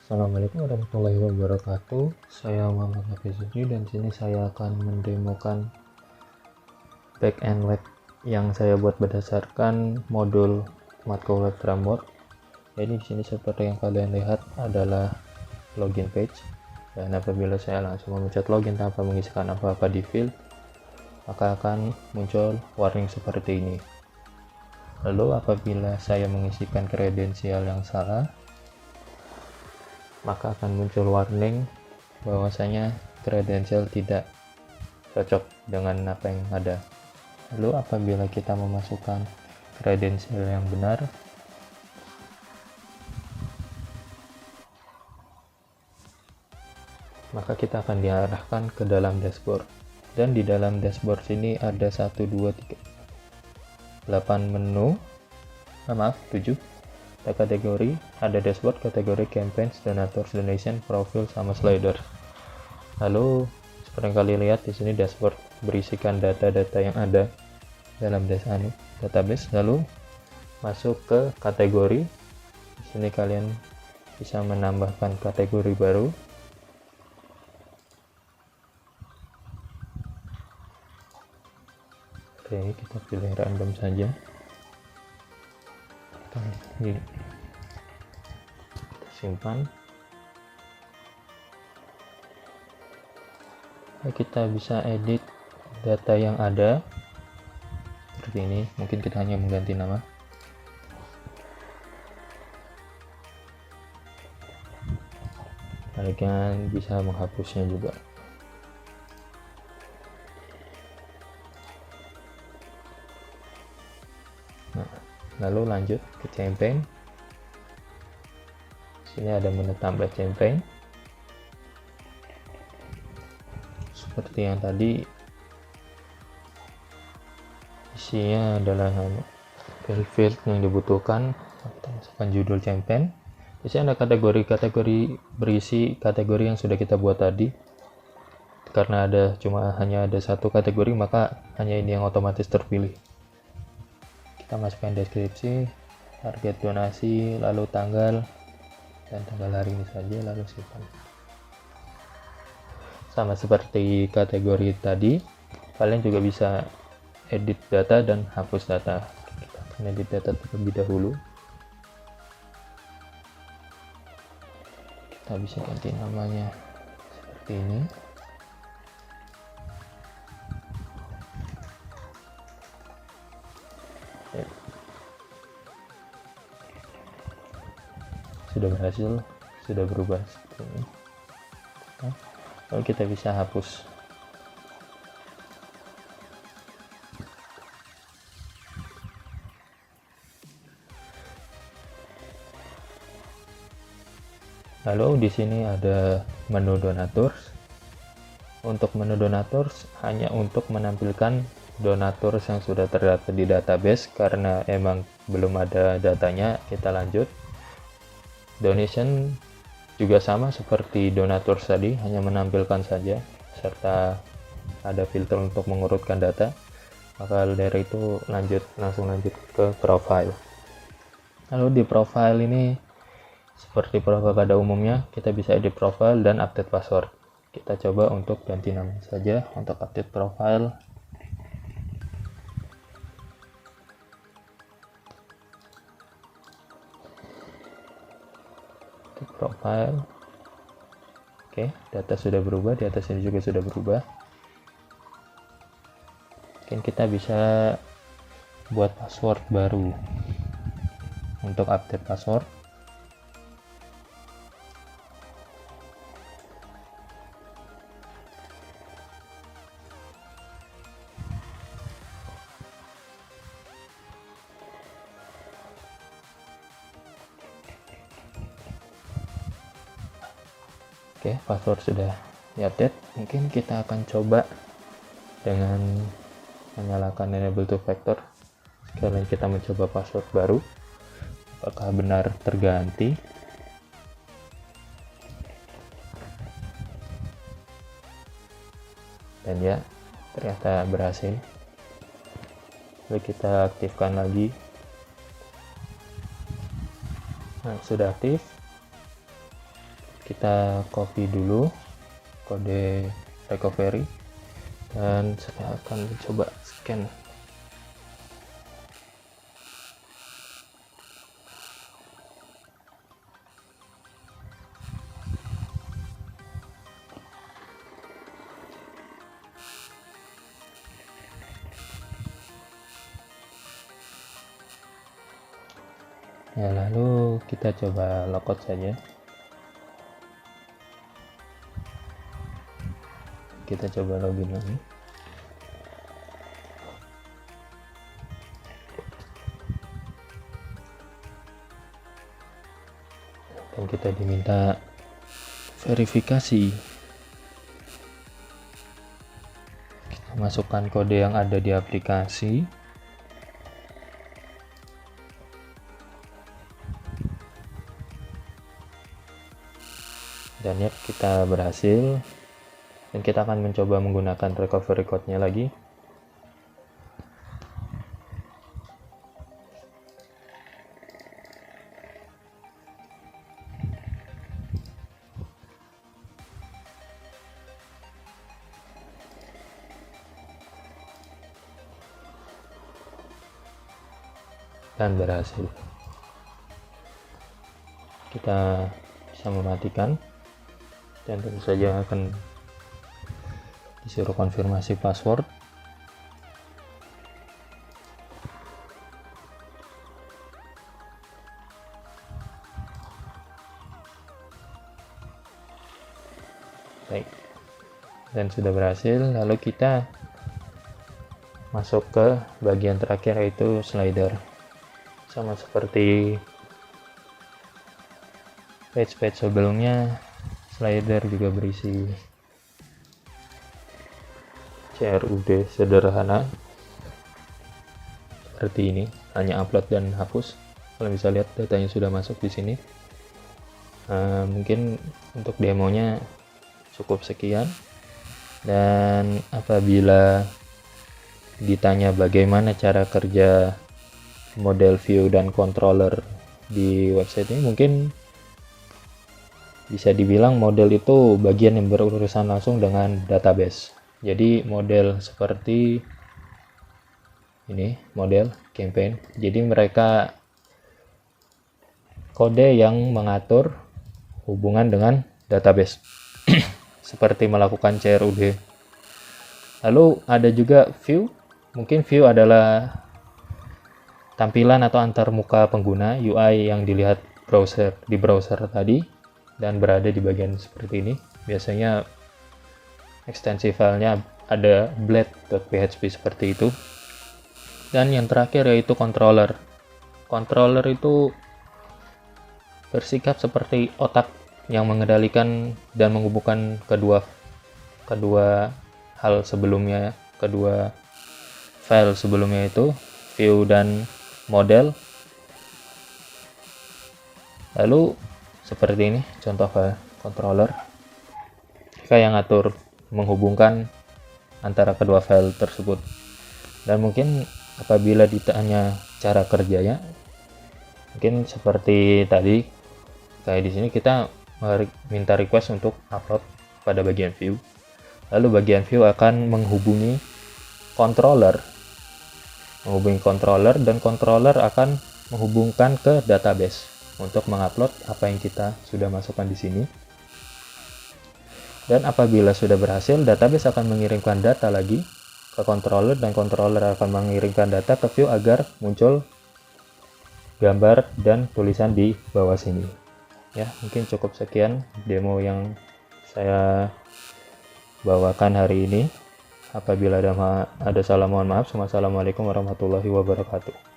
Assalamualaikum warahmatullahi wabarakatuh. Saya Muhammad Hafizuddin dan sini saya akan mendemokan back end web yang saya buat berdasarkan modul Matco Web Framework. Jadi di sini seperti yang kalian lihat adalah login page. Dan apabila saya langsung memencet login tanpa mengisikan apa-apa di field, maka akan muncul warning seperti ini. Lalu apabila saya mengisikan kredensial yang salah, maka akan muncul warning bahwasanya kredensial tidak cocok dengan apa yang ada. Lalu apabila kita memasukkan kredensial yang benar, maka kita akan diarahkan ke dalam dashboard. Dan di dalam dashboard sini ada 1, 2, 3, 8 menu, 7 kategori. Ada dashboard, kategori, campaigns, donators, donation, profil, sama slider. Lalu seperti yang kalian lihat di sini dashboard berisikan data-data yang ada dalam database. Lalu masuk ke kategori. Di sini kalian bisa menambahkan kategori baru. Oke, kita pilih random saja. Kita simpan. Kita bisa edit data yang ada seperti ini. Mungkin kita hanya mengganti nama. Kalian bisa menghapusnya juga. Nah, lalu lanjut ke campaign. Sini ada menu tambah campaign. Seperti yang tadi, isinya adalah field yang dibutuhkan. Kita masukkan judul campaign. Di sini ada kategori berisi kategori yang sudah kita buat tadi. Karena hanya ada satu kategori, maka hanya ini yang otomatis terpilih. Kita masukkan deskripsi, target donasi, lalu tanggal, dan tanggal hari ini saja, lalu simpan. Sama seperti kategori tadi, kalian juga bisa edit data dan hapus data. Kita akan edit data terlebih dahulu. Kita bisa ganti namanya seperti ini. Sudah berhasil, sudah berubah seperti ini. Lalu kita bisa hapus. Lalu di sini ada menu donators. Untuk menu donators hanya untuk menampilkan donators yang sudah terdata di database. Karena emang belum ada datanya, kita lanjut. Donation juga sama seperti donators tadi, hanya menampilkan saja, serta ada filter untuk mengurutkan data. Maka dari itu langsung lanjut ke profile. Lalu di profile ini, seperti profile pada umumnya, kita bisa edit profile dan update password. Kita coba untuk ganti nama saja untuk update profile. Profile. Oke, data sudah berubah, di atas ini juga sudah berubah. Mungkin kita bisa buat password baru. Untuk update password, oke, password sudah diupdate. Mungkin kita akan coba dengan menyalakan enable two factor. Sekalian kita mencoba password baru, apakah benar terganti. Dan ya, ternyata berhasil. Lalu kita aktifkan lagi. Nah, sudah aktif. kita copy dulu kode recovery dan saya akan coba scan. Ya, lalu kita coba logout saja. Kita coba login lagi. Dan kita diminta verifikasi. Kita masukkan kode yang ada di aplikasi. Dan ya, kita berhasil, dan kita akan mencoba menggunakan recovery code-nya lagi. Dan berhasil. Kita bisa mematikan. Dan tentu saja akan disuruh konfirmasi password. Baik, dan sudah berhasil. Lalu kita masuk ke bagian terakhir, yaitu slider. Sama seperti page-page sebelumnya, slider juga berisi CRUD sederhana seperti ini, hanya upload dan hapus. Kalian bisa lihat datanya sudah masuk di sini. Mungkin untuk demonya cukup sekian, dan apabila ditanya bagaimana cara kerja model view dan controller di website ini, mungkin bisa dibilang model itu bagian yang berurusan langsung dengan database. Jadi model seperti ini, model campaign. Jadi mereka kode yang mengatur hubungan dengan database. Seperti melakukan CRUD. Lalu ada juga view. Mungkin view adalah tampilan atau antarmuka pengguna, UI yang dilihat di browser tadi dan berada di bagian seperti ini. Biasanya ekstensi filenya ada blade.php seperti itu. Dan yang terakhir yaitu controller. Controller itu bersikap seperti otak yang mengendalikan dan menghubungkan kedua hal sebelumnya, kedua file sebelumnya, itu view dan model. Lalu seperti ini contoh file controller, kayak yang ngatur menghubungkan antara kedua file tersebut. Dan mungkin apabila ditanya cara kerjanya, mungkin seperti tadi, kayak di sini kita minta request untuk upload pada bagian view. Lalu bagian view akan menghubungi controller, dan controller akan menghubungkan ke database untuk mengupload apa yang kita sudah masukkan di sini. Dan apabila sudah berhasil, database akan mengirimkan data lagi ke controller, dan controller akan mengirimkan data ke view agar muncul gambar dan tulisan di bawah sini. Ya, mungkin cukup sekian demo yang saya bawakan hari ini. Apabila ada salah, mohon maaf. Wassalamualaikum warahmatullahi wabarakatuh.